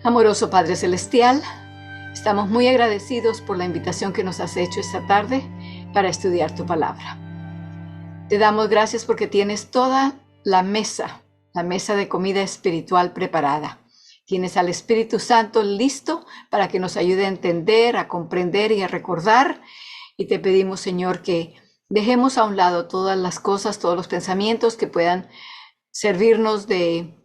Amoroso Padre Celestial, estamos muy agradecidos por la invitación que nos has hecho esta tarde para estudiar tu palabra. Te damos gracias porque tienes toda la mesa de comida espiritual preparada. Tienes al Espíritu Santo listo para que nos ayude a entender, a comprender y a recordar. Y te pedimos, Señor, que dejemos a un lado todas las cosas, todos los pensamientos que puedan servirnos de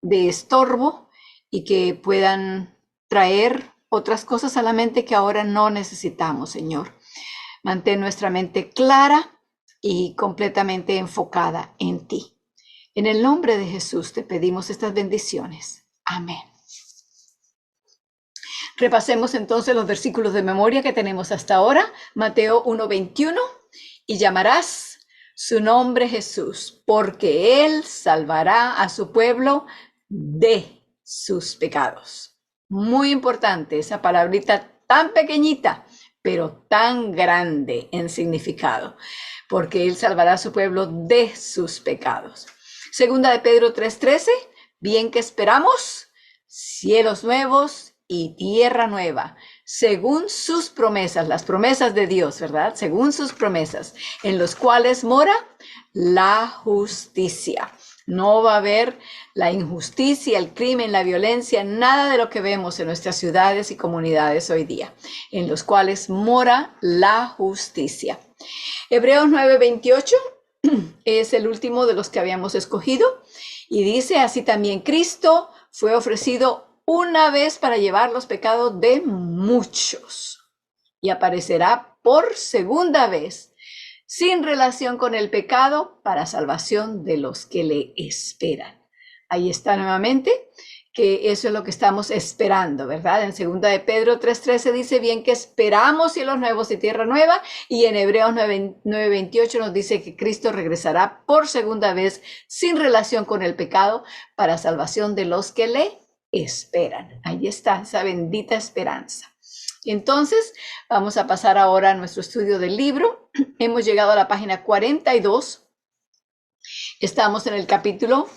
estorbo y que puedan traer otras cosas a la mente que ahora no necesitamos, Señor. Mantén nuestra mente clara y completamente enfocada en ti. En el nombre de Jesús te pedimos estas bendiciones. Amén. Repasemos entonces los versículos de memoria que tenemos hasta ahora. Mateo 1:21, y llamarás su nombre Jesús, porque él salvará a su pueblo de sus pecados. Muy importante esa palabrita tan pequeñita, pero tan grande en significado, porque él salvará a su pueblo de sus pecados. Segunda de Pedro 3:13, bien que esperamos cielos nuevos y tierra nueva, según sus promesas, las promesas de Dios, ¿verdad? Según sus promesas, en los cuales mora la justicia. No va a haber la injusticia, el crimen, la violencia, nada de lo que vemos en nuestras ciudades y comunidades hoy día, en los cuales mora la justicia. Hebreos 9:28 es el último de los que habíamos escogido y dice: así también Cristo fue ofrecido una vez para llevar los pecados de muchos y aparecerá por segunda vez sin relación con el pecado para salvación de los que le esperan. Ahí está nuevamente que eso es lo que estamos esperando, ¿verdad? En segunda de Pedro 3:13 dice: bien que esperamos cielos nuevos y tierra nueva, y en Hebreos 9:28 nos dice que Cristo regresará por segunda vez sin relación con el pecado para salvación de los que le esperan. Ahí está esa bendita esperanza. Entonces, vamos a pasar ahora a nuestro estudio del libro. Hemos llegado a la página 42. Estamos en el capítulo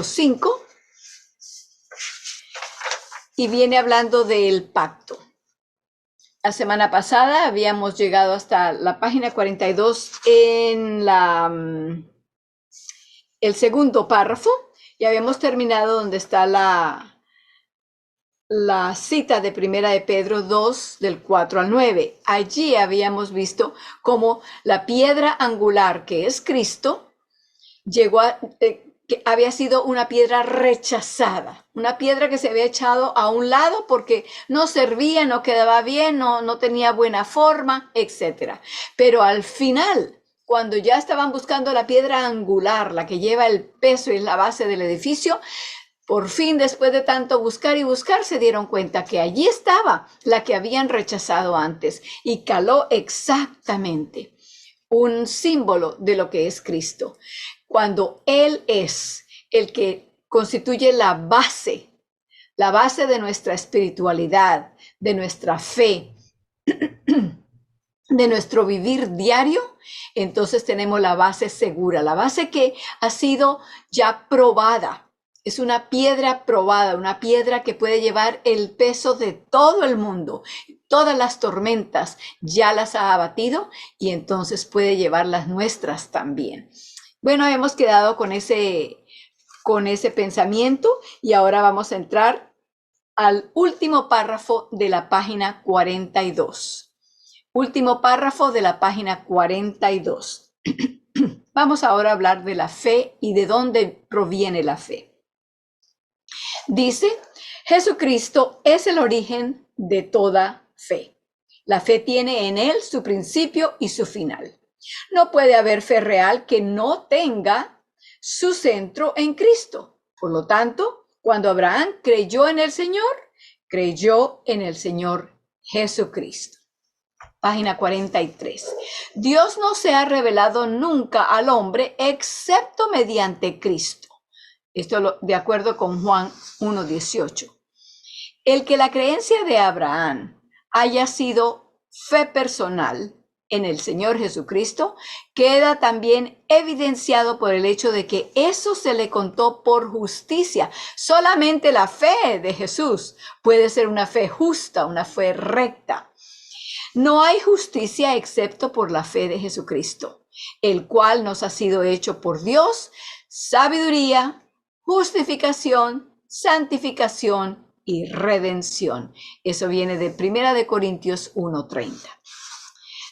5 y viene hablando del pacto. La semana pasada habíamos llegado hasta la página 42 en el segundo párrafo y habíamos terminado donde está la cita de primera de Pedro 2 del 4 al 9. Allí habíamos visto cómo la piedra angular, que es Cristo, que había sido una piedra rechazada, una piedra que se había echado a un lado porque no servía, no quedaba bien, no tenía buena forma, etc. Pero al final, cuando ya estaban buscando la piedra angular, la que lleva el peso y la base del edificio, por fin, después de tanto buscar y buscar, se dieron cuenta que allí estaba la que habían rechazado antes y caló exactamente, un símbolo de lo que es Cristo. Cuando Él es el que constituye la base de nuestra espiritualidad, de nuestra fe, de nuestro vivir diario, entonces tenemos la base segura, la base que ha sido ya probada. Es una piedra probada, una piedra que puede llevar el peso de todo el mundo. Todas las tormentas ya las ha abatido y entonces puede llevar las nuestras también. Bueno, hemos quedado con ese pensamiento y ahora vamos a entrar al último párrafo de la página 42. Último párrafo de la página 42. Vamos ahora a hablar de la fe y de dónde proviene la fe. Dice: Jesucristo es el origen de toda fe. La fe tiene en él su principio y su final. No puede haber fe real que no tenga su centro en Cristo. Por lo tanto, cuando Abraham creyó en el Señor Jesucristo. Página 43. Dios no se ha revelado nunca al hombre excepto mediante Cristo. Esto de acuerdo con Juan 1:18. El que la creencia de Abraham haya sido fe personal en el Señor Jesucristo, queda también evidenciado por el hecho de que eso se le contó por justicia. Solamente la fe de Jesús puede ser una fe justa, una fe recta. No hay justicia excepto por la fe de Jesucristo, el cual nos ha sido hecho por Dios, sabiduría, justificación, santificación y redención. Eso viene de 1 Corintios 1:30.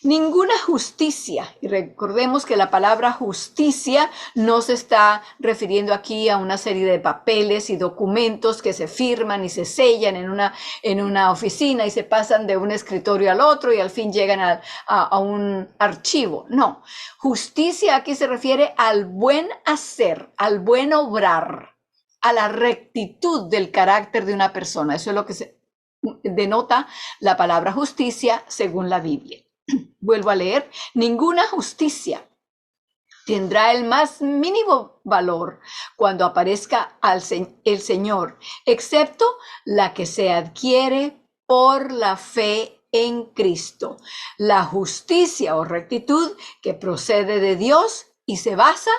Ninguna justicia, y recordemos que la palabra justicia no se está refiriendo aquí a una serie de papeles y documentos que se firman y se sellan en una oficina y se pasan de un escritorio al otro y al fin llegan a un archivo. No, justicia aquí se refiere al buen hacer, al buen obrar, a la rectitud del carácter de una persona. Eso es lo que se denota la palabra justicia según la Biblia. Vuelvo a leer, ninguna justicia tendrá el más mínimo valor cuando aparezca el Señor, excepto la que se adquiere por la fe en Cristo. La justicia o rectitud que procede de Dios y se basa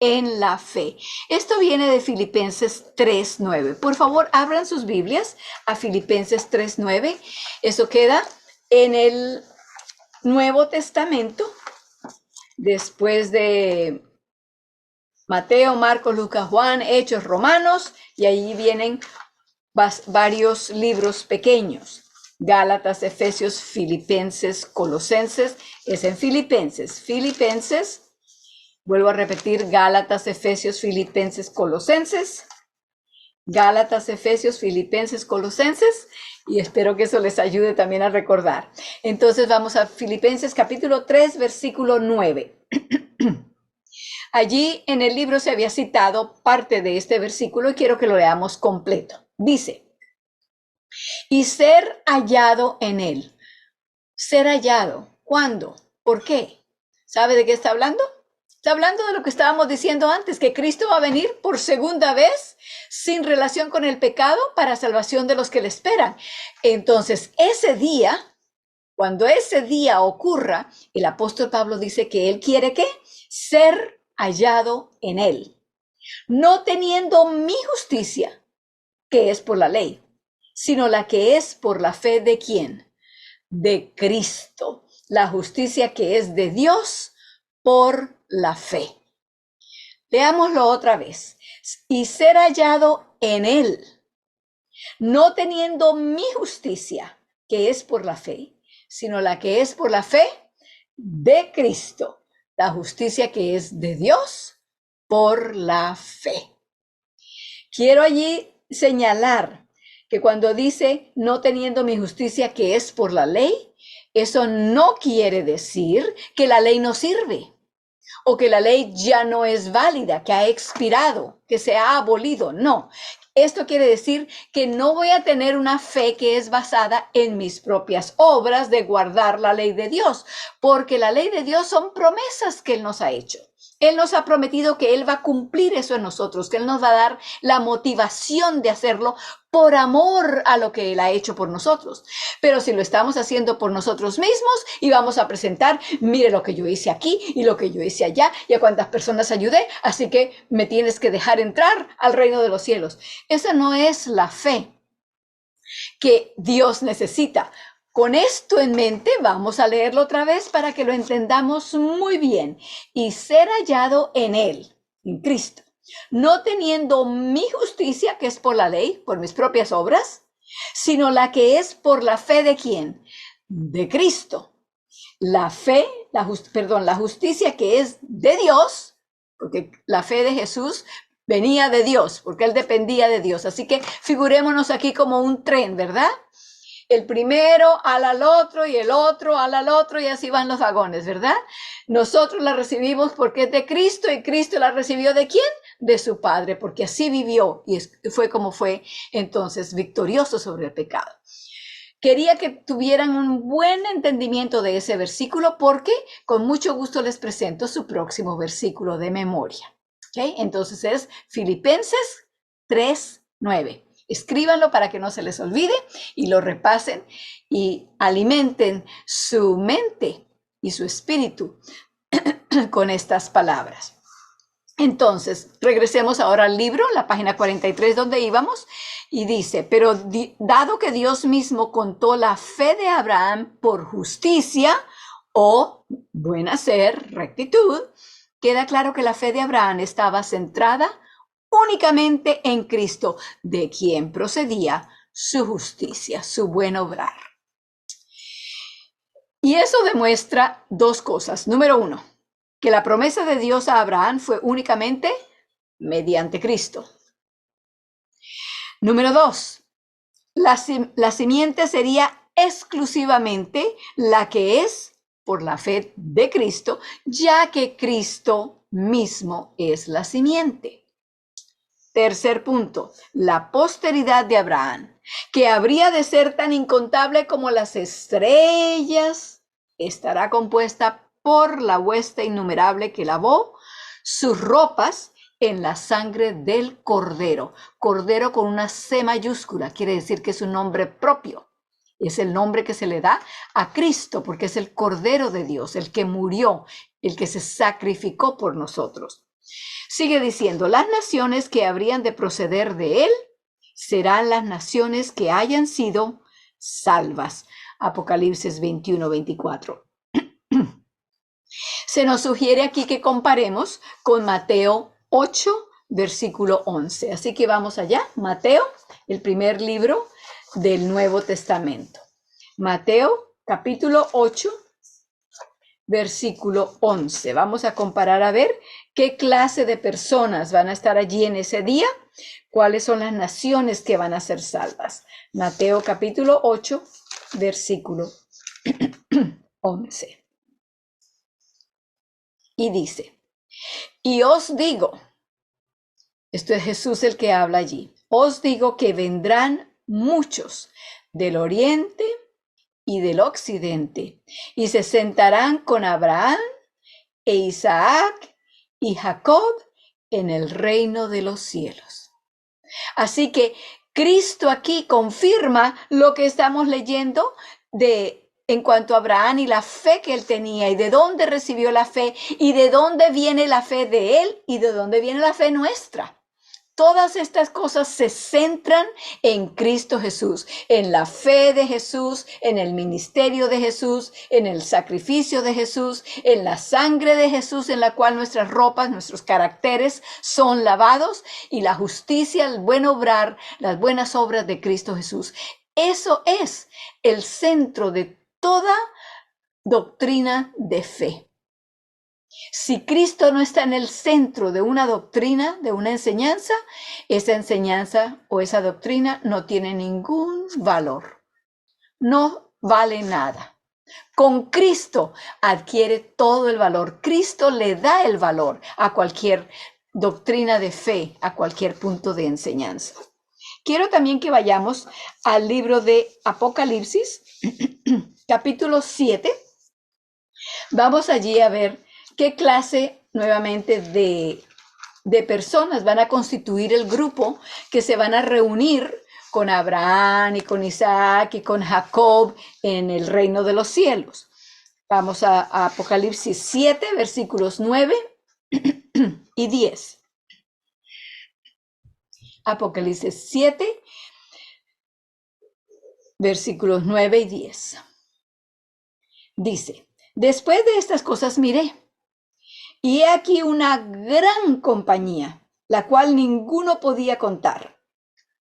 en la fe. Esto viene de Filipenses 3:9. Por favor, abran sus Biblias a Filipenses 3:9. Eso queda en el Nuevo Testamento, después de Mateo, Marcos, Lucas, Juan, Hechos, Romanos, y ahí vienen varios libros pequeños. Gálatas, Efesios, Filipenses, Colosenses, es en Filipenses, vuelvo a repetir, Gálatas, Efesios, Filipenses, Colosenses, Gálatas, Efesios, Filipenses, Colosenses, y espero que eso les ayude también a recordar. Entonces vamos a Filipenses capítulo 3, versículo 9. Allí en el libro se había citado parte de este versículo y quiero que lo leamos completo. Dice, y ser hallado en él. Ser hallado. ¿Cuándo? ¿Por qué? ¿Sabe de qué está hablando? Está hablando de lo que estábamos diciendo antes, que Cristo va a venir por segunda vez sin relación con el pecado para salvación de los que le esperan. Entonces, ese día, cuando ese día ocurra, el apóstol Pablo dice que él quiere ¿qué? Ser hallado en él, no teniendo mi justicia, que es por la ley, sino la que es por la fe de ¿quién? De Cristo, la justicia que es de Dios por la fe. Leámoslo otra vez. Y ser hallado en él, no teniendo mi justicia, que es por la fe, sino la que es por la fe de Cristo, la justicia que es de Dios por la fe. Quiero allí señalar que cuando dice no teniendo mi justicia que es por la ley, eso no quiere decir que la ley no sirve o que la ley ya no es válida, que ha expirado, que se ha abolido. No, esto quiere decir que no voy a tener una fe que es basada en mis propias obras de guardar la ley de Dios, porque la ley de Dios son promesas que Él nos ha hecho. Él nos ha prometido que Él va a cumplir eso en nosotros, que Él nos va a dar la motivación de hacerlo por amor a lo que Él ha hecho por nosotros. Pero si lo estamos haciendo por nosotros mismos y vamos a presentar, mire lo que yo hice aquí y lo que yo hice allá y a cuántas personas ayudé, así que me tienes que dejar entrar al reino de los cielos. Esa no es la fe que Dios necesita. Con esto en mente, vamos a leerlo otra vez para que lo entendamos muy bien. Y ser hallado en Él, en Cristo, no teniendo mi justicia, que es por la ley, por mis propias obras, sino la que es por la fe de ¿quién? De Cristo. La fe, la justicia que es de Dios, porque la fe de Jesús venía de Dios, porque Él dependía de Dios. Así que figurémonos aquí como un tren, ¿verdad? El primero ala al otro y el otro ala al otro y así van los vagones, ¿verdad? Nosotros la recibimos porque es de Cristo y Cristo la recibió ¿de quién? De su Padre, porque así vivió y fue como fue entonces victorioso sobre el pecado. Quería que tuvieran un buen entendimiento de ese versículo porque con mucho gusto les presento su próximo versículo de memoria. ¿Okay? Entonces es Filipenses 3:9. Escríbanlo para que no se les olvide y lo repasen y alimenten su mente y su espíritu con estas palabras. Entonces, regresemos ahora al libro, la página 43 donde íbamos, y dice, pero dado que Dios mismo contó la fe de Abraham por justicia o buen hacer, rectitud, queda claro que la fe de Abraham estaba centrada únicamente en Cristo, de quien procedía su justicia, su buen obrar. Y eso demuestra dos cosas. Número uno, que la promesa de Dios a Abraham fue únicamente mediante Cristo. Número dos, la simiente sería exclusivamente la que es por la fe de Cristo, ya que Cristo mismo es la simiente. Tercer punto, la posteridad de Abraham, que habría de ser tan incontable como las estrellas, estará compuesta por la hueste innumerable que lavó sus ropas en la sangre del Cordero. Cordero con una C mayúscula, quiere decir que es un nombre propio. Es el nombre que se le da a Cristo, porque es el Cordero de Dios, el que murió, el que se sacrificó por nosotros. Sigue diciendo, las naciones que habrían de proceder de él serán las naciones que hayan sido salvas. Apocalipsis 21-24. Se nos sugiere aquí que comparemos con Mateo 8, versículo 11. Así que vamos allá. Mateo, el primer libro del Nuevo Testamento. Mateo, capítulo 8, versículo 11. Vamos a comparar a ver qué clase de personas van a estar allí en ese día, cuáles son las naciones que van a ser salvas. Mateo capítulo 8, versículo 11. Y dice, y os digo, esto es Jesús el que habla allí, os digo que vendrán muchos del oriente y del occidente, y se sentarán con Abraham e Isaac y Jacob en el reino de los cielos. Así que Cristo aquí confirma lo que estamos leyendo en cuanto a Abraham y la fe que él tenía y de dónde recibió la fe y de dónde viene la fe de él y de dónde viene la fe nuestra. Todas estas cosas se centran en Cristo Jesús, en la fe de Jesús, en el ministerio de Jesús, en el sacrificio de Jesús, en la sangre de Jesús, en la cual nuestras ropas, nuestros caracteres son lavados, y la justicia, el buen obrar, las buenas obras de Cristo Jesús. Eso es el centro de toda doctrina de fe. Si Cristo no está en el centro de una doctrina, de una enseñanza, esa enseñanza o esa doctrina no tiene ningún valor. No vale nada. Con Cristo adquiere todo el valor. Cristo le da el valor a cualquier doctrina de fe, a cualquier punto de enseñanza. Quiero también que vayamos al libro de Apocalipsis, capítulo 7. Vamos allí a ver qué clase nuevamente de personas van a constituir el grupo que se van a reunir con Abraham y con Isaac y con Jacob en el reino de los cielos. Vamos a Apocalipsis 7, versículos 9 y 10. Apocalipsis 7, versículos 9 y 10. Dice, después de estas cosas miré, y he aquí una gran compañía, la cual ninguno podía contar.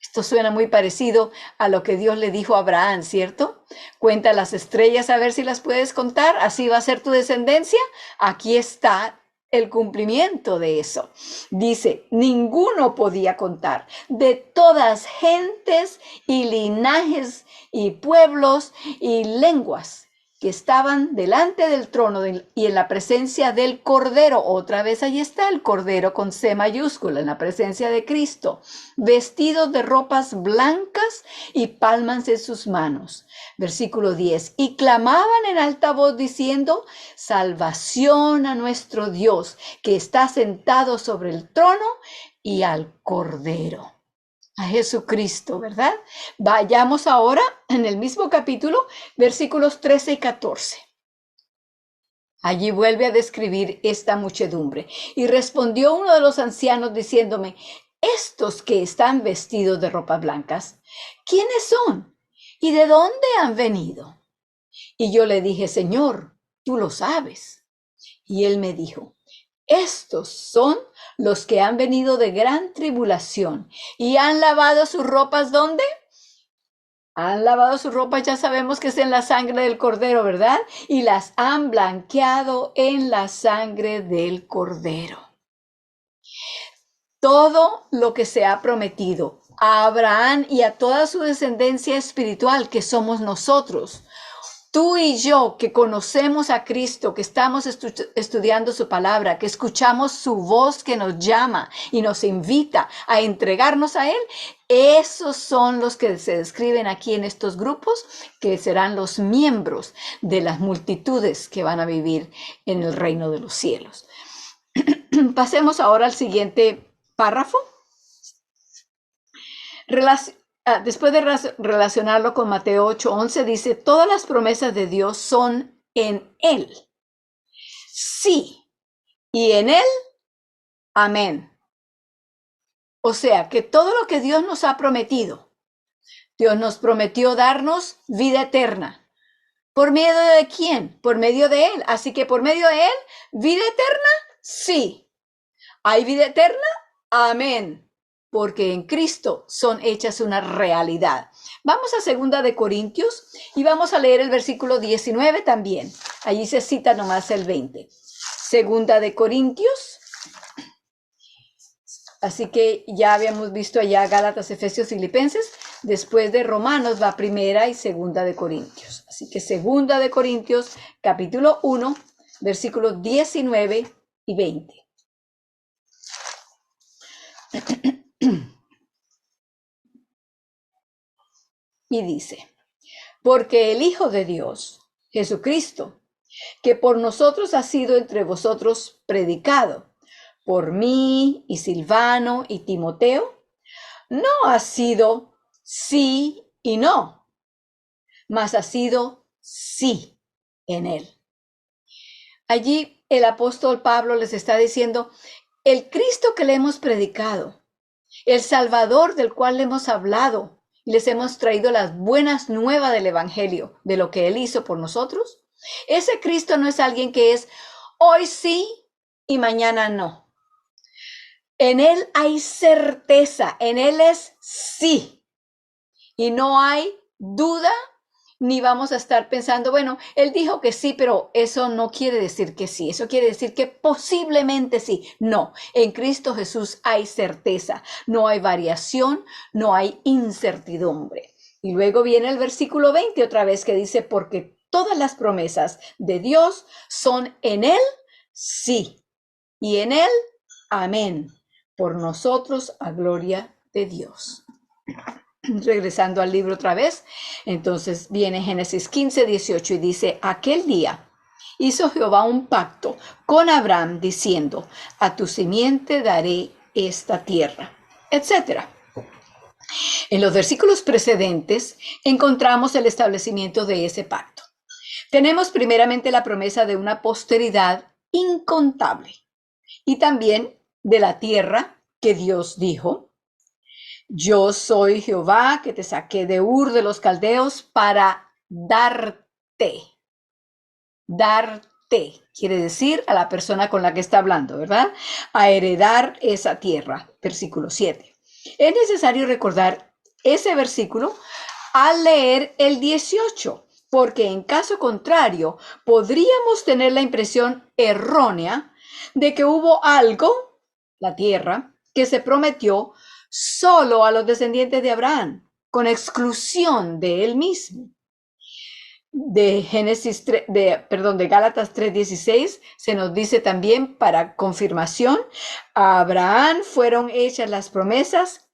Esto suena muy parecido a lo que Dios le dijo a Abraham, ¿cierto? Cuenta las estrellas a ver si las puedes contar, así va a ser tu descendencia. Aquí está el cumplimiento de eso. Dice, ninguno podía contar, de todas gentes y linajes y pueblos y lenguas que estaban delante del trono y en la presencia del Cordero. Otra vez allí está el Cordero con C mayúscula, en la presencia de Cristo, vestidos de ropas blancas y palmas en sus manos. Versículo 10, y clamaban en alta voz diciendo, salvación a nuestro Dios, que está sentado sobre el trono, y al Cordero. A Jesucristo, ¿verdad? Vayamos ahora en el mismo capítulo, versículos 13 y 14. Allí vuelve a describir esta muchedumbre. Y respondió uno de los ancianos diciéndome, estos que están vestidos de ropas blancas, ¿quiénes son? ¿Y de dónde han venido? Y yo le dije, Señor, tú lo sabes. Y él me dijo, estos son los que han venido de gran tribulación y han lavado sus ropas, ¿dónde? Han lavado sus ropas, ya sabemos que es en la sangre del Cordero, ¿verdad? Y las han blanqueado en la sangre del Cordero. Todo lo que se ha prometido a Abraham y a toda su descendencia espiritual, que somos nosotros, tú y yo que conocemos a Cristo, que estamos estudiando su palabra, que escuchamos su voz que nos llama y nos invita a entregarnos a Él, esos son los que se describen aquí en estos grupos, que serán los miembros de las multitudes que van a vivir en el reino de los cielos. Pasemos ahora al siguiente párrafo. Después de relacionarlo con Mateo 8:11, dice, todas las promesas de Dios son en Él. Sí, y en Él, amén. O sea, que todo lo que Dios nos ha prometido, Dios nos prometió darnos vida eterna. ¿Por medio de quién? Por medio de Él. Así que por medio de Él, vida eterna, sí. ¿Hay vida eterna? Amén. Porque en Cristo son hechas una realidad. Vamos a 2 de Corintios y vamos a leer el versículo 19 también. Allí se cita nomás el 20. 2 de Corintios. Así que ya habíamos visto allá Gálatas, Efesios, Filipenses. Después de Romanos va 1 y 2 de Corintios. Así que 2 de Corintios, capítulo 1, versículos 19 y 20. Y dice, porque el Hijo de Dios, Jesucristo, que por nosotros ha sido entre vosotros predicado, por mí y Silvano y Timoteo, no ha sido sí y no, mas ha sido sí en él. Allí el apóstol Pablo les está diciendo, el Cristo que le hemos predicado, el Salvador del cual le hemos hablado, y les hemos traído las buenas nuevas del Evangelio, de lo que Él hizo por nosotros. Ese Cristo no es alguien que es hoy sí y mañana no. En Él hay certeza, en Él es sí. Y no hay duda, ni vamos a estar pensando, bueno, Él dijo que sí, pero eso no quiere decir que sí. Eso quiere decir que posiblemente sí. No, en Cristo Jesús hay certeza. No hay variación, no hay incertidumbre. Y luego viene el versículo 20 otra vez que dice, porque todas las promesas de Dios son en Él sí. Y en Él, amén. Por nosotros a gloria de Dios. Regresando al libro otra vez, entonces viene Génesis 15:18 y dice, aquel día hizo Jehová un pacto con Abraham diciendo, a tu simiente daré esta tierra, etc. En los versículos precedentes encontramos el establecimiento de ese pacto. Tenemos primeramente la promesa de una posteridad incontable y también de la tierra que Dios dijo, yo soy Jehová que te saqué de Ur de los Caldeos para darte. Darte quiere decir a la persona con la que está hablando, ¿verdad? A heredar esa tierra. Versículo 7. Es necesario recordar ese versículo al leer el 18, porque en caso contrario podríamos tener la impresión errónea de que hubo algo, la tierra, que se prometió solo a los descendientes de Abraham, con exclusión de él mismo. De Gálatas 3:16 se nos dice también para confirmación, a Abraham fueron hechas las promesas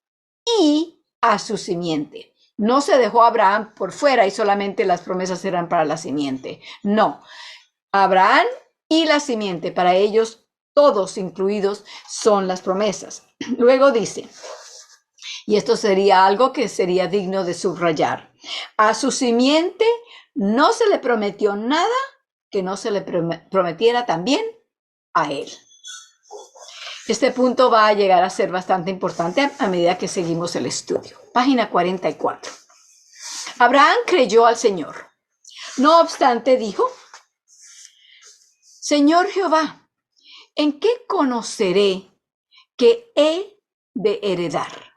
y a su simiente. No se dejó a Abraham por fuera y solamente las promesas eran para la simiente. No, Abraham y la simiente, para ellos todos incluidos son las promesas. Luego dice, y esto sería algo que sería digno de subrayar. A su simiente no se le prometió nada que no se le prometiera también a él. Este punto va a llegar a ser bastante importante a medida que seguimos el estudio. Página 44. Abraham creyó al Señor. No obstante, dijo: Señor Jehová, ¿en qué conoceré que he de heredar?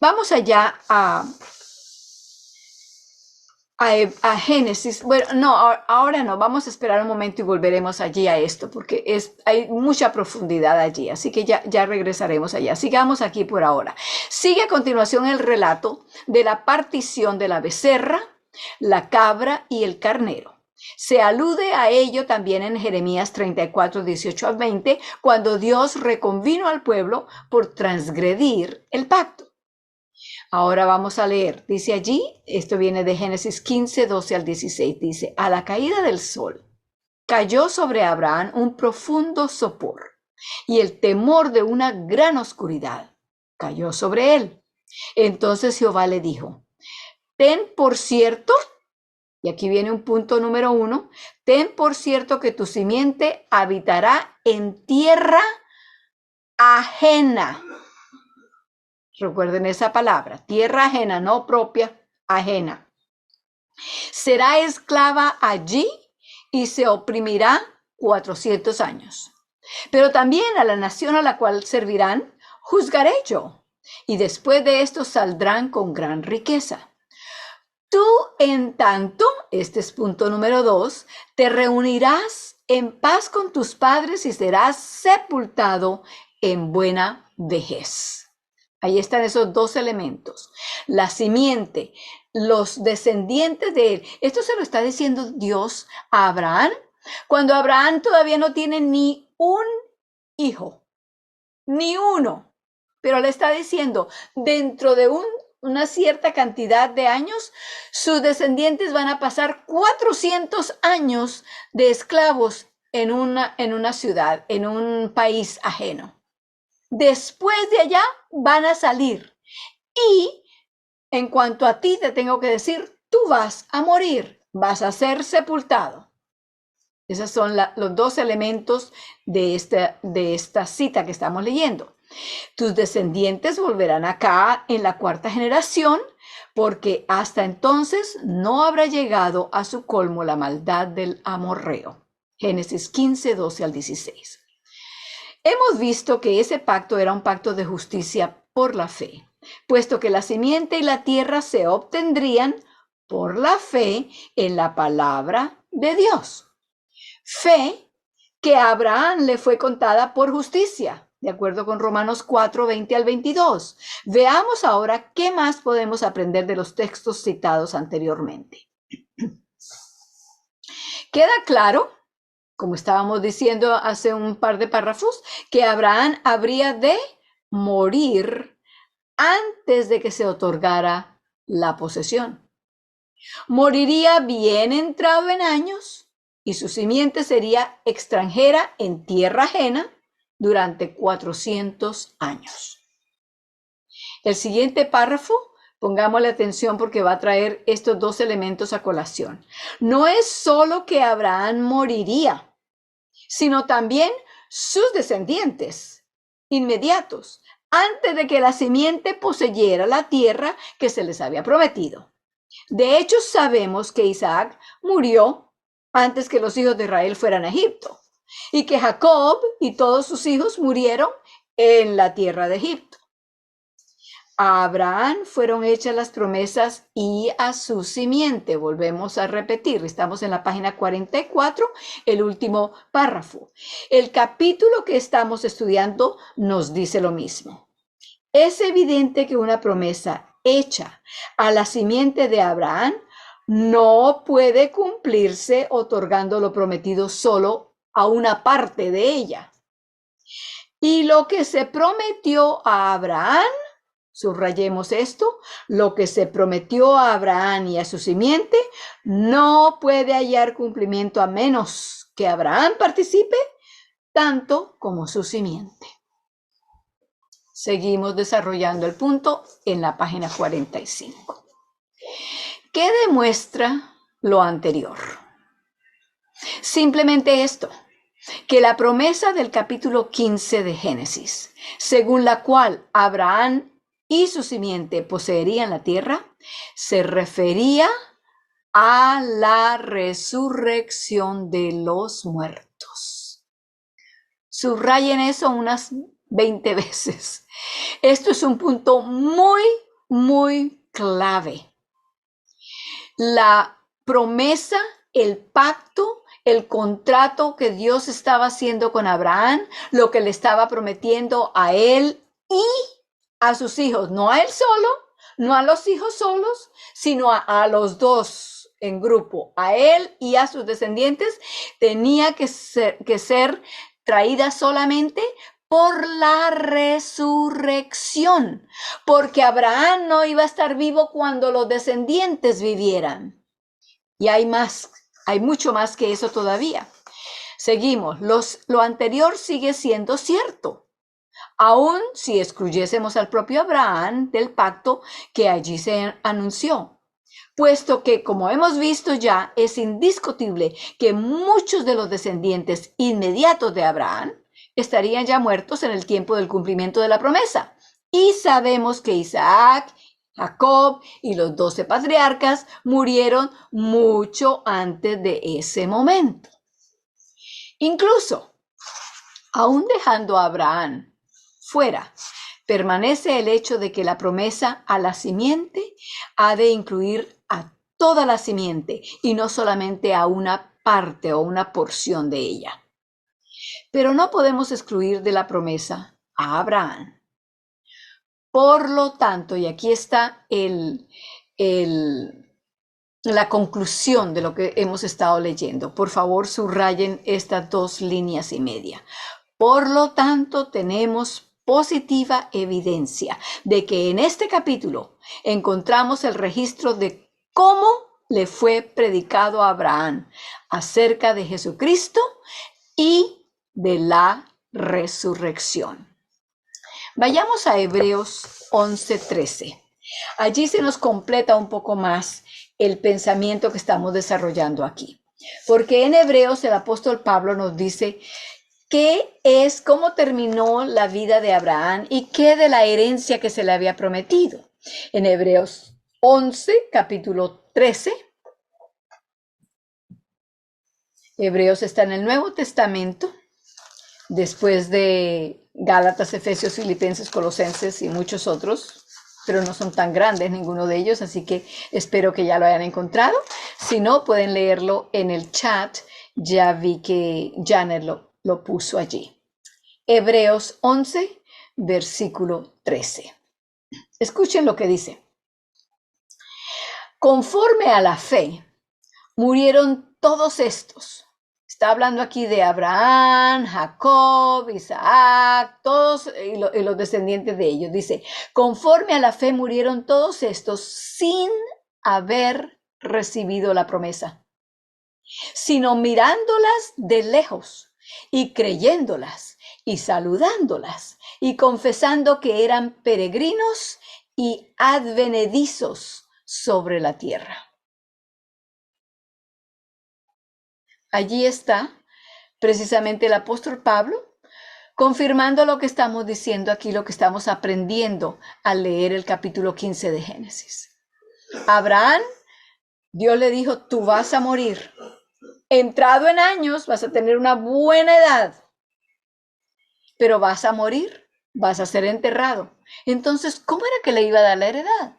Vamos allá a Génesis. Bueno, no, ahora no, vamos a esperar un momento y volveremos allí a esto, porque hay mucha profundidad allí, así que ya regresaremos allá. Sigamos aquí por ahora. Sigue a continuación el relato de la partición de la becerra, la cabra y el carnero. Se alude a ello también en Jeremías 34, 18 al 20, cuando Dios reconvino al pueblo por transgredir el pacto. Ahora vamos a leer, dice allí, esto viene de Génesis 15, 12 al 16, dice: a la caída del sol cayó sobre Abraham un profundo sopor, y el temor de una gran oscuridad cayó sobre él. Entonces Jehová le dijo: ten por cierto, y aquí viene un punto número 1, ten por cierto que tu simiente habitará en tierra ajena. Recuerden esa palabra, tierra ajena, no propia, ajena. Será esclava allí y se oprimirá 400 años. Pero también a la nación a la cual servirán, juzgaré yo, y después de esto saldrán con gran riqueza. Tú, en tanto, este es punto número 2, te reunirás en paz con tus padres y serás sepultado en buena vejez. Ahí están esos dos elementos. La simiente, los descendientes de él. Esto se lo está diciendo Dios a Abraham, cuando Abraham todavía no tiene ni un hijo, ni uno. Pero le está diciendo, dentro de una cierta cantidad de años, sus descendientes van a pasar 400 años de esclavos en una ciudad, en un país ajeno. Después de allá van a salir. Y en cuanto a ti, te tengo que decir, tú vas a morir, vas a ser sepultado. Esos son los dos elementos de esta cita que estamos leyendo. Tus descendientes volverán acá en la 4ª generación, porque hasta entonces no habrá llegado a su colmo la maldad del amorreo. Génesis 15, 12 al 16. Hemos visto que ese pacto era un pacto de justicia por la fe, puesto que la simiente y la tierra se obtendrían por la fe en la palabra de Dios. Fe que a Abraham le fue contada por justicia, de acuerdo con Romanos 4, 20 al 22. Veamos ahora qué más podemos aprender de los textos citados anteriormente. Queda claro, como estábamos diciendo hace un par de párrafos, que Abraham habría de morir antes de que se otorgara la posesión. Moriría bien entrado en años y su simiente sería extranjera en tierra ajena durante 400 años. El siguiente párrafo, pongámosle atención porque va a traer estos dos elementos a colación. No es solo que Abraham moriría, sino también sus descendientes inmediatos, antes de que la simiente poseyera la tierra que se les había prometido. De hecho, sabemos que Isaac murió antes que los hijos de Israel fueran a Egipto, y que Jacob y todos sus hijos murieron en la tierra de Egipto. A Abraham fueron hechas las promesas y a su simiente. Volvemos a repetir, estamos en la página 44, el último párrafo. El capítulo que estamos estudiando nos dice lo mismo. Es evidente que una promesa hecha a la simiente de Abraham no puede cumplirse otorgando lo prometido solo a una parte de ella. Y lo que se prometió a Abraham, subrayemos esto, lo que se prometió a Abraham y a su simiente no puede hallar cumplimiento a menos que Abraham participe tanto como su simiente. Seguimos desarrollando el punto en la página 45. ¿Qué demuestra lo anterior? Simplemente esto, que la promesa del capítulo 15 de Génesis, según la cual Abraham y su simiente poseerían la tierra, se refería a la resurrección de los muertos. Subrayen eso unas 20 veces. Esto es un punto muy, muy clave. La promesa, el pacto, el contrato que Dios estaba haciendo con Abraham, lo que le estaba prometiendo a él y a sus hijos, no a él solo, no a los hijos solos, sino a los dos en grupo, a él y a sus descendientes, tenía que ser traída solamente por la resurrección, porque Abraham no iba a estar vivo cuando los descendientes vivieran. Y hay más, hay mucho más que eso todavía. Seguimos, lo anterior sigue siendo cierto, aun si excluyésemos al propio Abraham del pacto que allí se anunció, puesto que, como hemos visto ya, es indiscutible que muchos de los descendientes inmediatos de Abraham estarían ya muertos en el tiempo del cumplimiento de la promesa. Y sabemos que Isaac, Jacob y los 12 patriarcas murieron mucho antes de ese momento. Incluso, aún dejando a Abraham fuera, permanece el hecho de que la promesa a la simiente ha de incluir a toda la simiente y no solamente a una parte o una porción de ella. Pero no podemos excluir de la promesa a Abraham. Por lo tanto, y aquí está la conclusión de lo que hemos estado leyendo. Por favor, subrayen estas 2 líneas y media. Por lo tanto, tenemos positiva evidencia de que en este capítulo encontramos el registro de cómo le fue predicado a Abraham acerca de Jesucristo y de la resurrección. Vayamos a Hebreos 11:13. Allí se nos completa un poco más el pensamiento que estamos desarrollando aquí. Porque en Hebreos el apóstol Pablo nos dice cómo terminó la vida de Abraham y qué de la herencia que se le había prometido. En Hebreos 11, capítulo 13. Hebreos está en el Nuevo Testamento, después de Gálatas, Efesios, Filipenses, Colosenses y muchos otros, pero no son tan grandes ninguno de ellos, así que espero que ya lo hayan encontrado. Si no, pueden leerlo en el chat. Ya vi que Janet lo puso allí. Hebreos 11, versículo 13. Escuchen lo que dice. Conforme a la fe, murieron todos estos. Está hablando aquí de Abraham, Jacob, Isaac, todos y los descendientes de ellos. Dice, conforme a la fe murieron todos estos sin haber recibido la promesa, sino mirándolas de lejos y creyéndolas y saludándolas y confesando que eran peregrinos y advenedizos sobre la tierra. Allí está precisamente el apóstol Pablo confirmando lo que estamos diciendo aquí, lo que estamos aprendiendo al leer el capítulo 15 de Génesis. Abraham, Dios le dijo, tú vas a morir. Entrado en años, vas a tener una buena edad, pero vas a morir, vas a ser enterrado. Entonces, ¿cómo era que le iba a dar la heredad?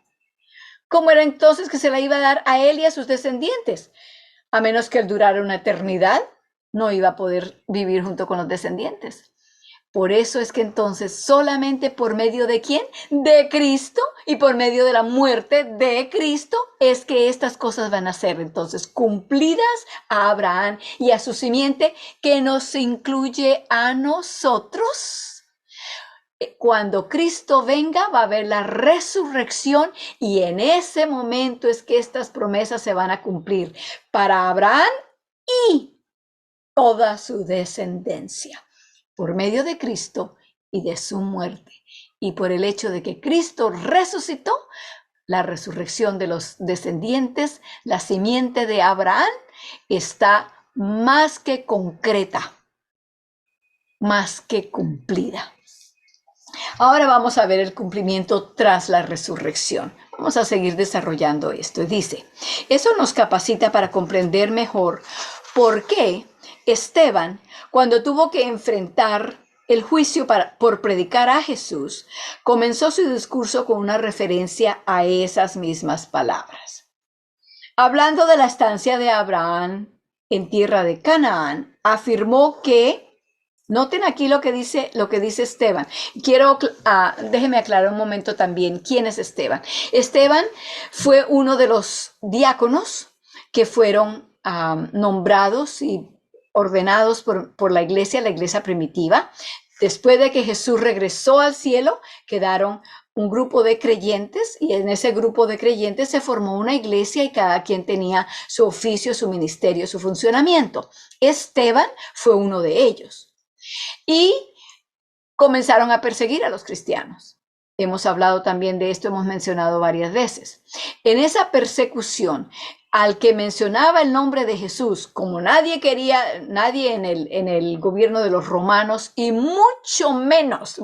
¿Cómo era entonces que se la iba a dar a él y a sus descendientes? A menos que él durara una eternidad, no iba a poder vivir junto con los descendientes. Por eso es que entonces solamente por medio de ¿quién? De Cristo, y por medio de la muerte de Cristo es que estas cosas van a ser entonces cumplidas a Abraham y a su simiente, que nos incluye a nosotros. Cuando Cristo venga va a haber la resurrección y en ese momento es que estas promesas se van a cumplir para Abraham y toda su descendencia por medio de Cristo y de su muerte. Y por el hecho de que Cristo resucitó, la resurrección de los descendientes, la simiente de Abraham, está más que concreta, más que cumplida. Ahora vamos a ver el cumplimiento tras la resurrección. Vamos a seguir desarrollando esto. Dice, eso nos capacita para comprender mejor por qué Esteban, cuando tuvo que enfrentar el juicio por predicar a Jesús, comenzó su discurso con una referencia a esas mismas palabras. Hablando de la estancia de Abraham en tierra de Canaán, afirmó que, noten aquí lo que dice Esteban. Déjeme aclarar un momento también quién es Esteban. Esteban fue uno de los diáconos que fueron nombrados y ordenados por la iglesia primitiva. Después de que Jesús regresó al cielo, quedaron un grupo de creyentes y en ese grupo de creyentes se formó una iglesia y cada quien tenía su oficio, su ministerio, su funcionamiento. Esteban fue uno de ellos y comenzaron a perseguir a los cristianos. Hemos hablado también de esto, hemos mencionado varias veces. En esa persecución, al que mencionaba el nombre de Jesús, como nadie en el gobierno de los romanos y mucho menos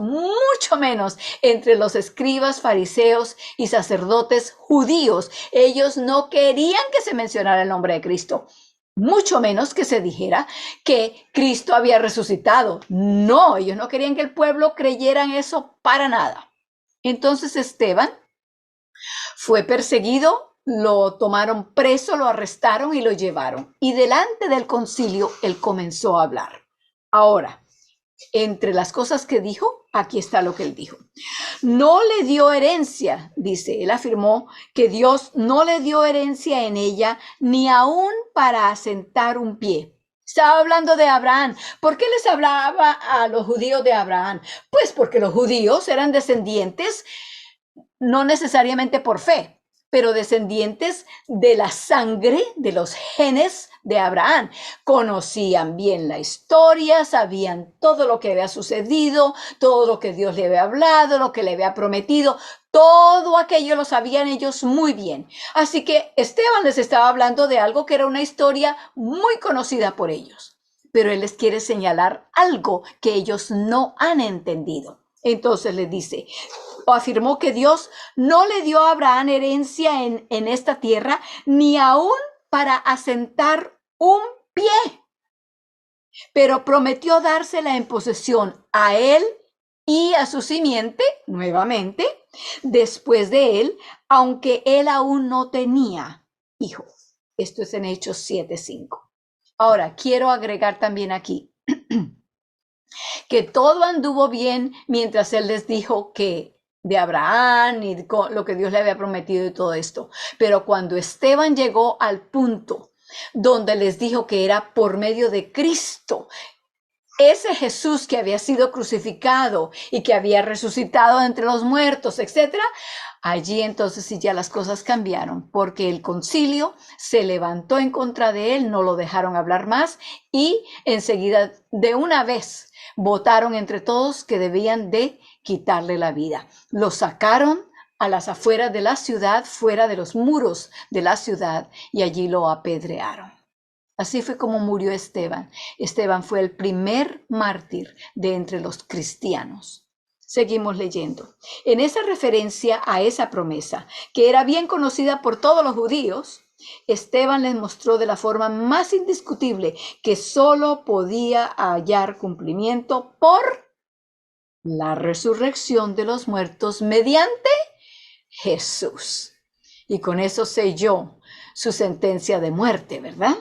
entre los escribas, fariseos y sacerdotes judíos, ellos no querían que se mencionara el nombre de Cristo. Mucho menos que se dijera que Cristo había resucitado. No, ellos no querían que el pueblo creyera en eso para nada. Entonces Esteban fue perseguido, lo tomaron preso, lo arrestaron y lo llevaron. Y delante del concilio él comenzó a hablar. Ahora, entre las cosas que dijo, aquí está lo que él dijo. No le dio herencia, dice, él afirmó que Dios no le dio herencia en ella, ni aún para asentar un pie. Estaba hablando de Abraham. ¿Por qué les hablaba a los judíos de Abraham? Pues porque los judíos eran descendientes, no necesariamente por fe, pero descendientes de la sangre, de los genes de Abraham. Conocían bien la historia, sabían todo lo que había sucedido, todo lo que Dios le había hablado, lo que le había prometido, todo aquello lo sabían ellos muy bien. Así que Esteban les estaba hablando de algo que era una historia muy conocida por ellos, pero él les quiere señalar algo que ellos no han entendido. Entonces les dice, o afirmó que Dios no le dio a Abraham herencia en esta tierra, ni aún para asentar un pie, pero prometió dársela en posesión a él y a su simiente, nuevamente, después de él, aunque él aún no tenía hijo. Esto es en Hechos 7:5. Ahora, quiero agregar también aquí que todo anduvo bien mientras él les dijo que de Abraham y lo que Dios le había prometido y todo esto. Pero cuando Esteban llegó al punto donde les dijo que era por medio de Cristo, ese Jesús que había sido crucificado y que había resucitado entre los muertos, etc., allí entonces sí ya las cosas cambiaron, porque el concilio se levantó en contra de él, no lo dejaron hablar más y enseguida, de una vez, votaron entre todos que debían de quitarle la vida. Lo sacaron a las afueras de la ciudad, fuera de los muros de la ciudad, y allí lo apedrearon. Así fue como murió Esteban. Esteban fue el primer mártir de entre los cristianos. Seguimos leyendo. En esa referencia a esa promesa, que era bien conocida por todos los judíos, Esteban les mostró de la forma más indiscutible que solo podía hallar cumplimiento por la resurrección de los muertos mediante Jesús. Y con eso selló su sentencia de muerte, ¿verdad?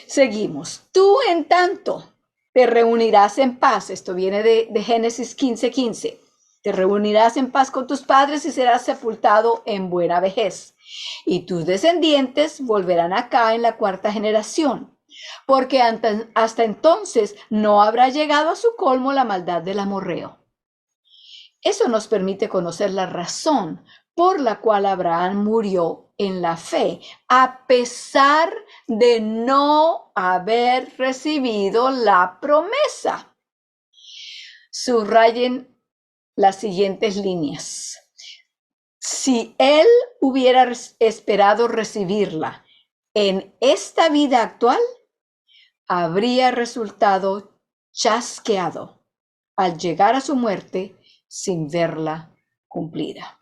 Seguimos. Tú, en tanto, te reunirás en paz. Esto viene de Génesis 15:15. Te reunirás en paz con tus padres y serás sepultado en buena vejez. Y tus descendientes volverán acá en la 4ª generación, porque hasta entonces no habrá llegado a su colmo la maldad del amorreo. Eso nos permite conocer la razón por la cual Abraham murió en la fe, a pesar de no haber recibido la promesa. Subrayen las siguientes líneas. Si él hubiera esperado recibirla en esta vida actual, habría resultado chasqueado al llegar a su muerte sin verla cumplida.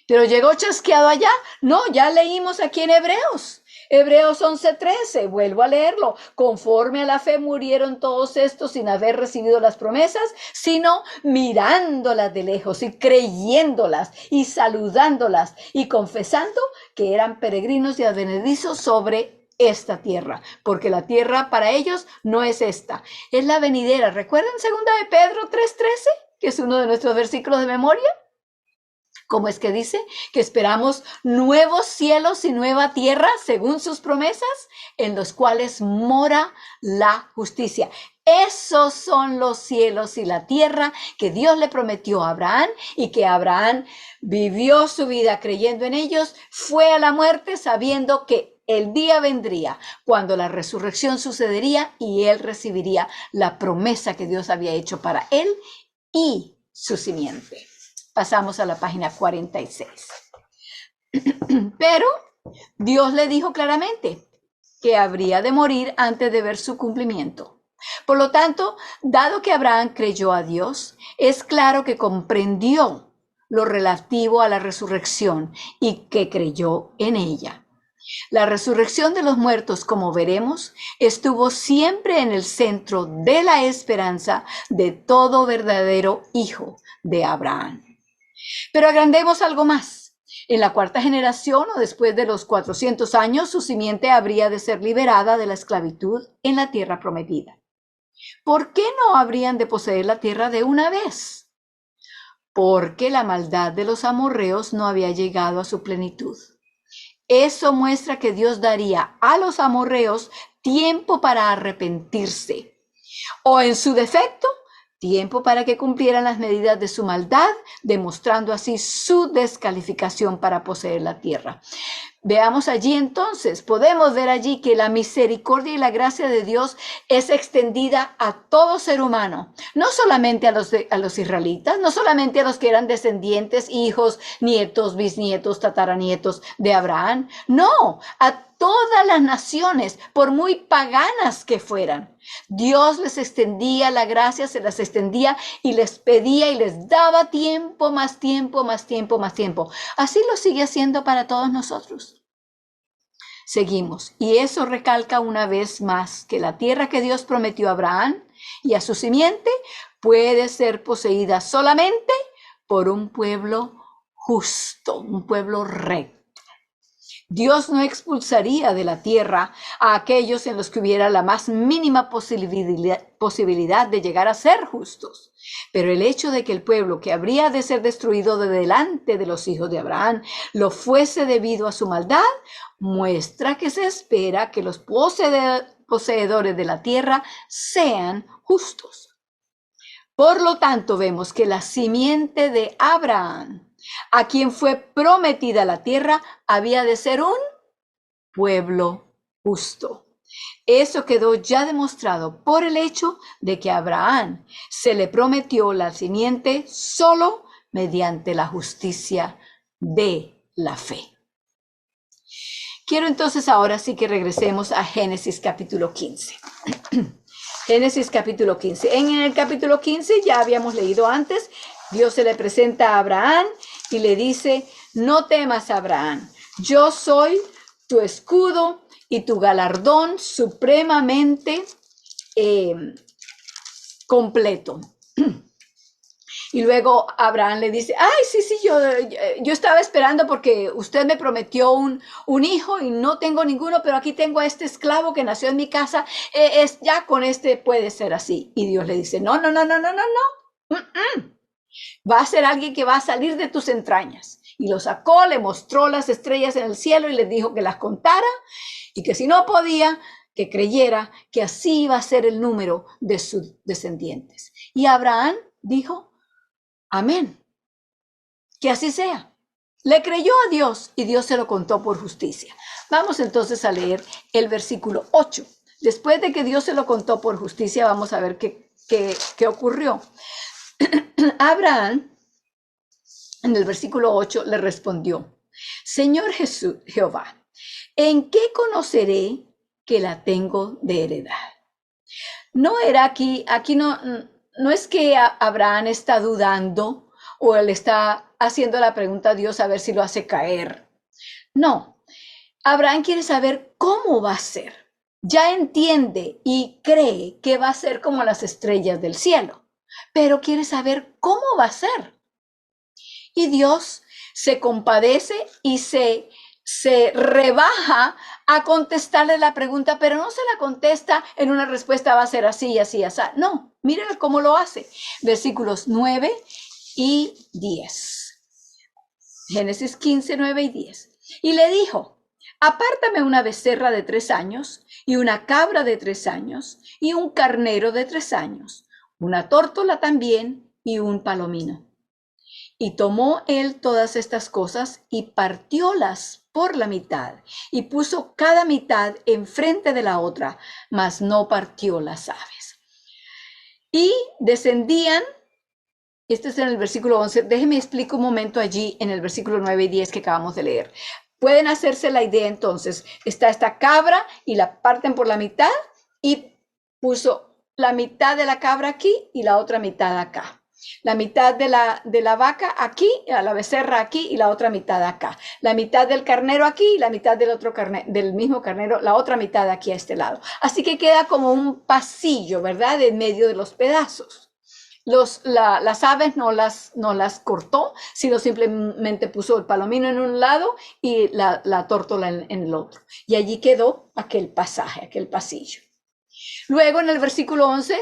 Pero llegó chasqueado allá. No, ya leímos aquí en Hebreos. Hebreos 11:13, vuelvo a leerlo. Conforme a la fe murieron todos estos sin haber recibido las promesas, sino mirándolas de lejos y creyéndolas y saludándolas y confesando que eran peregrinos y advenedizos sobre esta tierra, porque la tierra para ellos no es esta, es la venidera. ¿Recuerdan 2 de Pedro 3:13, que es uno de nuestros versículos de memoria? ¿Cómo es que dice? Que esperamos nuevos cielos y nueva tierra, según sus promesas, en los cuales mora la justicia. Esos son los cielos y la tierra que Dios le prometió a Abraham, y que Abraham vivió su vida creyendo en ellos, fue a la muerte sabiendo que el día vendría cuando la resurrección sucedería y él recibiría la promesa que Dios había hecho para él y su simiente. Pasamos a la página 46. Pero Dios le dijo claramente que habría de morir antes de ver su cumplimiento. Por lo tanto, dado que Abraham creyó a Dios, es claro que comprendió lo relativo a la resurrección y que creyó en ella. La resurrección de los muertos, como veremos, estuvo siempre en el centro de la esperanza de todo verdadero hijo de Abraham. Pero agrandemos algo más. En la cuarta generación, o después de los 400 años, su simiente habría de ser liberada de la esclavitud en la tierra prometida. ¿Por qué no habrían de poseer la tierra de una vez? Porque la maldad de los amorreos no había llegado a su plenitud. Eso muestra que Dios daría a los amorreos tiempo para arrepentirse, o en su defecto, tiempo para que cumplieran las medidas de su maldad, demostrando así su descalificación para poseer la tierra. Veamos allí entonces, podemos ver allí que la misericordia y la gracia de Dios es extendida a todo ser humano, no solamente a los israelitas, no solamente a los que eran descendientes, hijos, nietos, bisnietos, tataranietos de Abraham, no, a todas las naciones, por muy paganas que fueran. Dios les extendía la gracia, se las extendía y les pedía y les daba tiempo, más tiempo, más tiempo, más tiempo. Así lo sigue haciendo para todos nosotros. Seguimos. Y eso recalca una vez más que la tierra que Dios prometió a Abraham y a su simiente puede ser poseída solamente por un pueblo justo, un pueblo recto. Dios no expulsaría de la tierra a aquellos en los que hubiera la más mínima posibilidad de llegar a ser justos. Pero el hecho de que el pueblo que habría de ser destruido de delante de los hijos de Abraham lo fuese debido a su maldad, muestra que se espera que los poseedores de la tierra sean justos. Por lo tanto, vemos que la simiente de Abraham, a quien fue prometida la tierra, había de ser un pueblo justo. Eso quedó ya demostrado por el hecho de que a Abraham se le prometió la simiente solo mediante la justicia de la fe. Quiero entonces ahora sí que regresemos a Génesis capítulo 15. Génesis capítulo 15. En el capítulo 15 ya habíamos leído antes, Dios se le presenta a Abraham y le dice: no temas, Abraham, yo soy tu escudo y tu galardón supremamente completo. Y luego Abraham le dice: ay, sí, yo estaba esperando porque usted me prometió un hijo y no tengo ninguno, pero aquí tengo a este esclavo que nació en mi casa, ya con este puede ser así. Y Dios le dice: no. Va a ser alguien que va a salir de tus entrañas. Y lo sacó, le mostró las estrellas en el cielo y le dijo que las contara y que si no podía, que creyera que así iba a ser el número de sus descendientes. Y Abraham dijo: amén, que así sea. Le creyó a Dios y Dios se lo contó por justicia. Vamos entonces a leer el versículo 8. Después de que Dios se lo contó por justicia, vamos a ver qué ocurrió. Abraham, en el versículo 8, le respondió: Señor Jehová, ¿en qué conoceré que la tengo de heredad? No era aquí no es que Abraham está dudando o él está haciendo la pregunta a Dios a ver si lo hace caer. No, Abraham quiere saber cómo va a ser. Ya entiende y cree que va a ser como las estrellas del cielo, pero quiere saber cómo va a ser. Y Dios se compadece y se rebaja a contestarle la pregunta, pero no se la contesta en una respuesta va a ser así, así, así. No, miren cómo lo hace. Versículos 9 y 10. Génesis 15, 9 y 10. Y le dijo, apártame una becerra de 3 años y una cabra de 3 años y un carnero de 3 años, una tórtola también y un palomino. Y tomó él todas estas cosas y partiólas por la mitad y puso cada mitad enfrente de la otra, mas no partió las aves. Y descendían, este es en el versículo 11, déjenme explicar un momento allí en el versículo 9 y 10 que acabamos de leer. Pueden hacerse la idea entonces, está esta cabra y la parten por la mitad y puso la mitad de la cabra aquí y la otra mitad acá. La mitad de la vaca aquí, la becerra aquí y la otra mitad acá. La mitad del carnero aquí y la mitad del otro carnero, del mismo carnero, la otra mitad aquí a este lado. Así que queda como un pasillo, ¿verdad? En medio de los pedazos. Las aves no las cortó, sino simplemente puso el palomino en un lado y la tórtola en el otro. Y allí quedó aquel pasaje, aquel pasillo. Luego en el versículo 11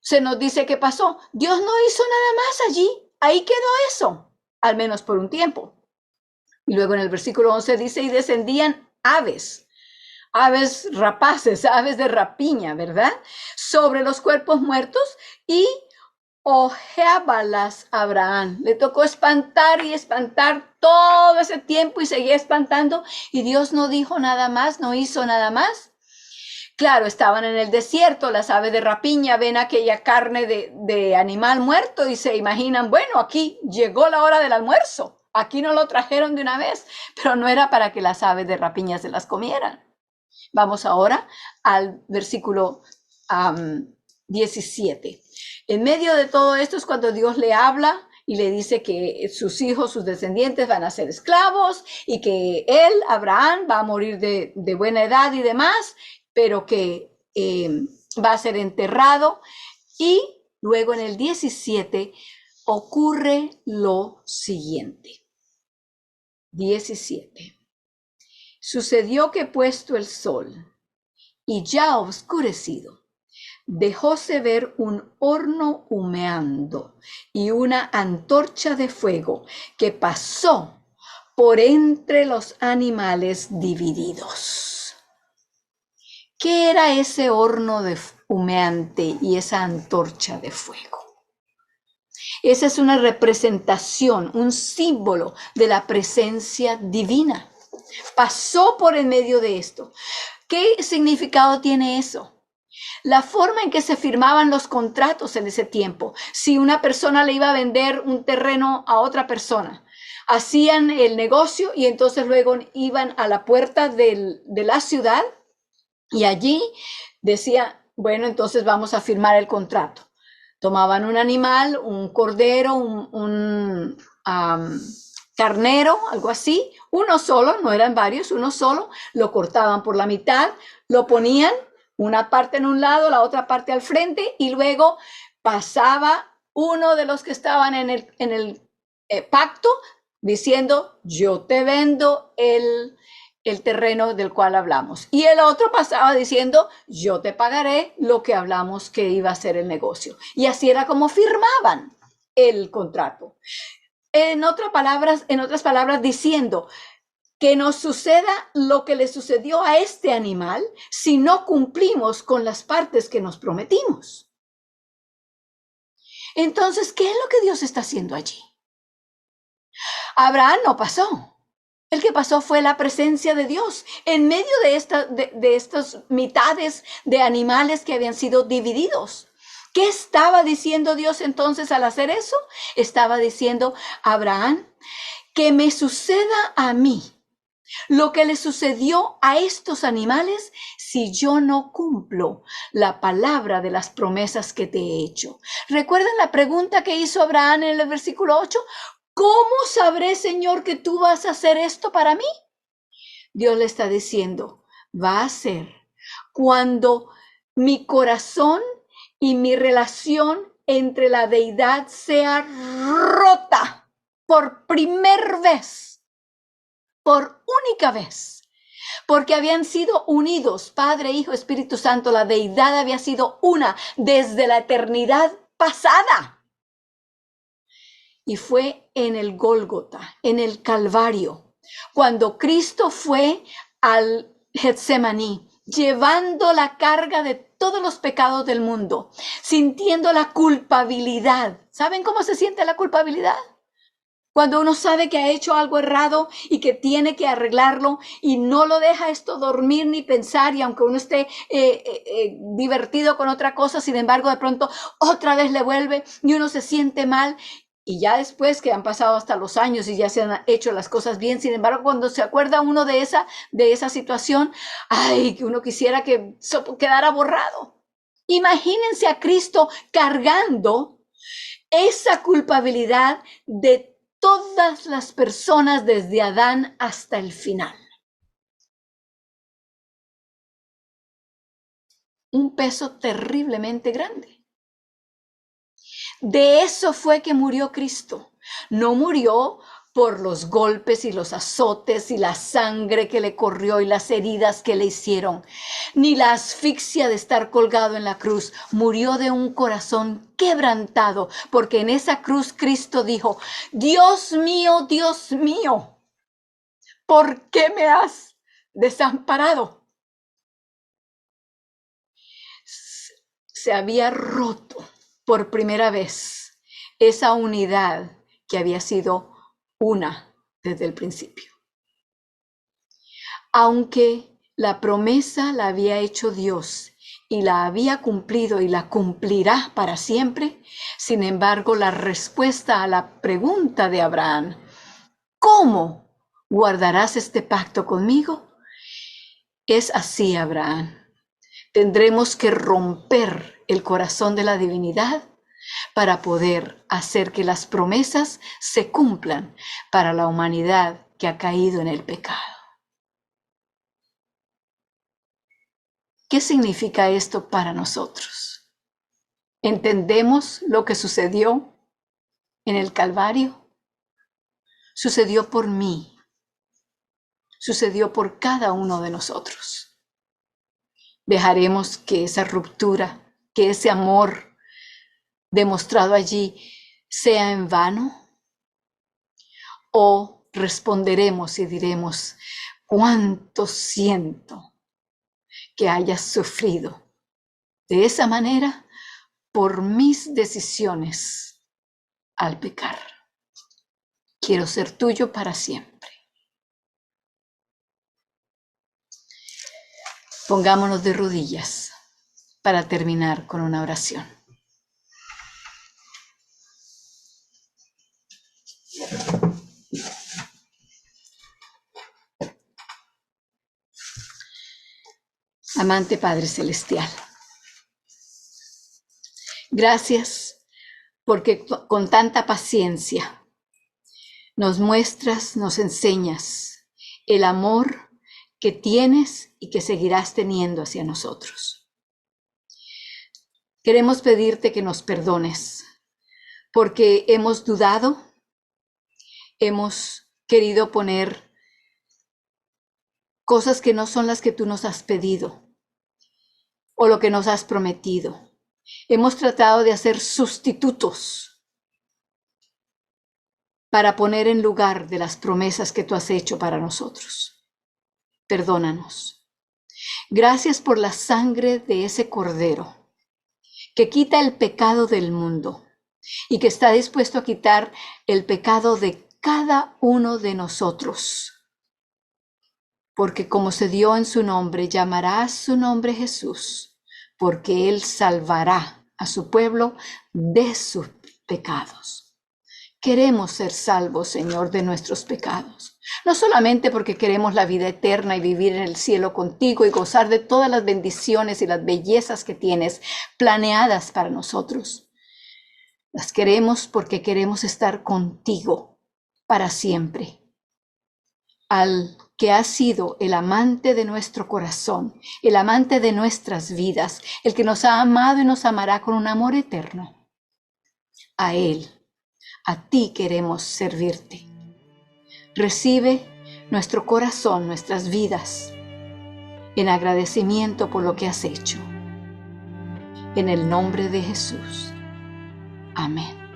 se nos dice qué pasó. Dios no hizo nada más allí. Ahí quedó eso, al menos por un tiempo. Y luego en el versículo 11 dice, y descendían aves rapaces, aves de rapiña, ¿verdad? Sobre los cuerpos muertos y ojeábalas a Abraham. Le tocó espantar y espantar todo ese tiempo y seguía espantando. Y Dios no dijo nada más, no hizo nada más. Claro, estaban en el desierto, las aves de rapiña ven aquella carne de animal muerto y se imaginan, bueno, aquí llegó la hora del almuerzo, aquí no lo trajeron de una vez, pero no era para que las aves de rapiña se las comieran. Vamos ahora al versículo 17. En medio de todo esto es cuando Dios le habla y le dice que sus hijos, sus descendientes van a ser esclavos y que él, Abraham, va a morir de buena edad y demás, pero que va a ser enterrado. Y luego en el 17 ocurre lo siguiente. 17. Sucedió que puesto el sol y ya oscurecido, dejóse ver un horno humeando y una antorcha de fuego que pasó por entre los animales divididos. ¿Qué era ese horno humeante y esa antorcha de fuego? Esa es una representación, un símbolo de la presencia divina. Pasó por en medio de esto. ¿Qué significado tiene eso? La forma en que se firmaban los contratos en ese tiempo. Si una persona le iba a vender un terreno a otra persona, hacían el negocio y entonces luego iban a la puerta de la ciudad y allí decía, bueno, entonces vamos a firmar el contrato. Tomaban un animal, un cordero, un carnero, algo así, uno solo, no eran varios, uno solo, lo cortaban por la mitad, lo ponían una parte en un lado, la otra parte al frente, y luego pasaba uno de los que estaban en el pacto diciendo, yo te vendo el terreno del cual hablamos. Y el otro pasaba diciendo, yo te pagaré lo que hablamos que iba a ser el negocio. Y así era como firmaban el contrato. En otras palabras, diciendo que nos suceda lo que le sucedió a este animal si no cumplimos con las partes que nos prometimos. Entonces, ¿qué es lo que Dios está haciendo allí? Abraham no pasó. El que pasó fue la presencia de Dios en medio de estas mitades de animales que habían sido divididos. ¿Qué estaba diciendo Dios entonces al hacer eso? Estaba diciendo, Abraham, que me suceda a mí lo que le sucedió a estos animales si yo no cumplo la palabra de las promesas que te he hecho. ¿Recuerdan la pregunta que hizo Abraham en el versículo 8? ¿Cómo sabré, Señor, que tú vas a hacer esto para mí? Dios le está diciendo, va a ser cuando mi corazón y mi relación entre la deidad sea rota por primera vez, por única vez, porque habían sido unidos, Padre, Hijo, Espíritu Santo, la deidad había sido una desde la eternidad pasada. Y fue en el Gólgota, en el Calvario, cuando Cristo fue al Getsemaní, llevando la carga de todos los pecados del mundo, sintiendo la culpabilidad. ¿Saben cómo se siente la culpabilidad? Cuando uno sabe que ha hecho algo errado y que tiene que arreglarlo y no lo deja esto dormir ni pensar, y aunque uno esté divertido con otra cosa, sin embargo de pronto otra vez le vuelve y uno se siente mal. Y ya después que han pasado hasta los años y ya se han hecho las cosas bien, sin embargo, cuando se acuerda uno de esa situación, ay, que uno quisiera que eso quedara borrado. Imagínense a Cristo cargando esa culpabilidad de todas las personas desde Adán hasta el final. Un peso terriblemente grande. De eso fue que murió Cristo. No murió por los golpes y los azotes y la sangre que le corrió y las heridas que le hicieron, ni la asfixia de estar colgado en la cruz. Murió de un corazón quebrantado, porque en esa cruz Cristo dijo, Dios mío, ¿por qué me has desamparado? Se había roto por primera vez esa unidad que había sido una desde el principio. Aunque la promesa la había hecho Dios y la había cumplido y la cumplirá para siempre, sin embargo, la respuesta a la pregunta de Abraham, ¿cómo guardarás este pacto conmigo? Es así, Abraham. Tendremos que romper el corazón de la divinidad para poder hacer que las promesas se cumplan para la humanidad que ha caído en el pecado. ¿Qué significa esto para nosotros? ¿Entendemos lo que sucedió en el Calvario? Sucedió por mí. Sucedió por cada uno de nosotros. ¿Dejaremos que esa ruptura, que ese amor demostrado allí sea en vano? ¿O responderemos y diremos, cuánto siento que hayas sufrido de esa manera por mis decisiones al pecar? Quiero ser tuyo para siempre. Pongámonos de rodillas para terminar con una oración. Amante Padre Celestial, gracias porque con tanta paciencia nos muestras, nos enseñas el amor que tienes y que seguirás teniendo hacia nosotros. Queremos pedirte que nos perdones porque hemos dudado, hemos querido poner cosas que no son las que tú nos has pedido o lo que nos has prometido. Hemos tratado de hacer sustitutos para poner en lugar de las promesas que tú has hecho para nosotros. Perdónanos. Gracias por la sangre de ese cordero que quita el pecado del mundo y que está dispuesto a quitar el pecado de cada uno de nosotros. Porque como se dio en su nombre, llamará a su nombre Jesús, porque Él salvará a su pueblo de sus pecados. Queremos ser salvos, Señor, de nuestros pecados. No solamente porque queremos la vida eterna y vivir en el cielo contigo y gozar de todas las bendiciones y las bellezas que tienes planeadas para nosotros. Las queremos porque queremos estar contigo para siempre. Al que ha sido el amante de nuestro corazón, el amante de nuestras vidas, el que nos ha amado y nos amará con un amor eterno. A Él, a ti queremos servirte. Recibe nuestro corazón, nuestras vidas, en agradecimiento por lo que has hecho. En el nombre de Jesús. Amén.